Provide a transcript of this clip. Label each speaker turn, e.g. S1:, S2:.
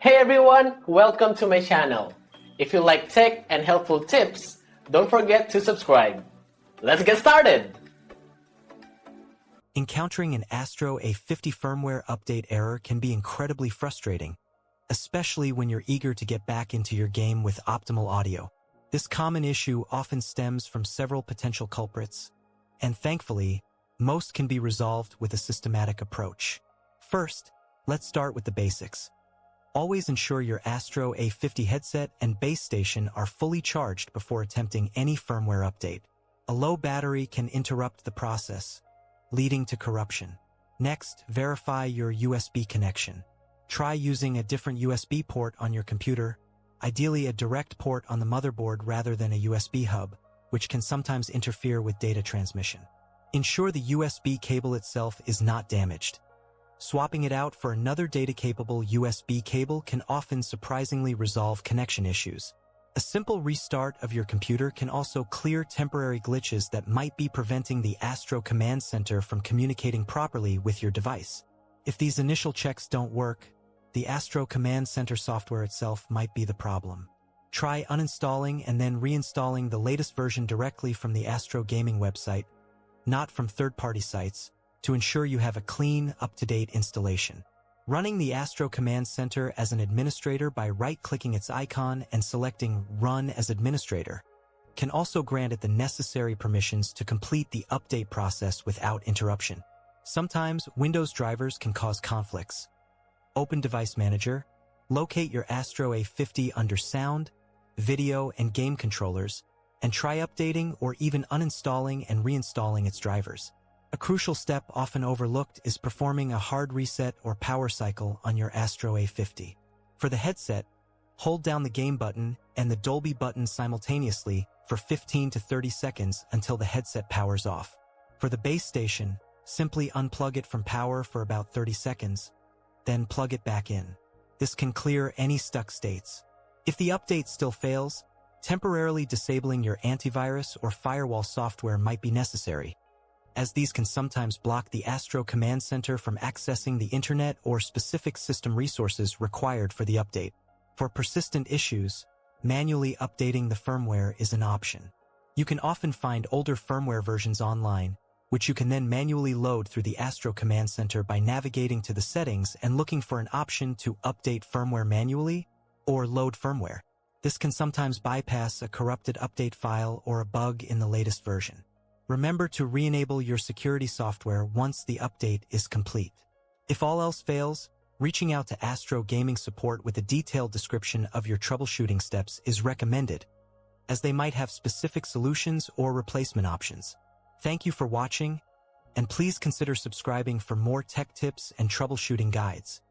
S1: Hey everyone, welcome to my channel. If you like tech and helpful tips, don't forget to subscribe. Let's get started!
S2: Encountering an Astro A50 firmware update error can be incredibly frustrating, especially when you're eager to get back into your game with optimal audio. This common issue often stems from several potential culprits, and thankfully, most can be resolved with a systematic approach. First, let's start with the basics. Always ensure your Astro A50 headset and base station are fully charged before attempting any firmware update. A low battery can interrupt the process, leading to corruption. Next, verify your USB connection. Try using a different USB port on your computer, ideally a direct port on the motherboard rather than a USB hub, which can sometimes interfere with data transmission. Ensure the USB cable itself is not damaged. Swapping it out for another data-capable USB cable can often surprisingly resolve connection issues. A simple restart of your computer can also clear temporary glitches that might be preventing the Astro Command Center from communicating properly with your device. If these initial checks don't work, the Astro Command Center software itself might be the problem. Try uninstalling and then reinstalling the latest version directly from the Astro Gaming website, not from third-party sites, to ensure you have a clean, up-to-date installation. Running the Astro Command Center as an administrator by right-clicking its icon and selecting Run as Administrator can also grant it the necessary permissions to complete the update process without interruption. Sometimes Windows drivers can cause conflicts. Open Device Manager, locate your Astro A50 under Sound, Video, and Game controllers, and try updating or even uninstalling and reinstalling its drivers. A crucial step often overlooked is performing a hard reset or power cycle on your Astro A50. For the headset, hold down the Game button and the Dolby button simultaneously for 15 to 30 seconds until the headset powers off. For the base station, simply unplug it from power for about 30 seconds, then plug it back in. This can clear any stuck states. If the update still fails, temporarily disabling your antivirus or firewall software might be necessary, as these can sometimes block the Astro Command Center from accessing the internet or specific system resources required for the update. For persistent issues, manually updating the firmware is an option. You can often find older firmware versions online, which you can then manually load through the Astro Command Center by navigating to the settings and looking for an option to update firmware manually or load firmware. This can sometimes bypass a corrupted update file or a bug in the latest version. Remember to re-enable your security software once the update is complete. If all else fails, reaching out to Astro Gaming support with a detailed description of your troubleshooting steps is recommended, as they might have specific solutions or replacement options. Thank you for watching, and please consider subscribing for more tech tips and troubleshooting guides.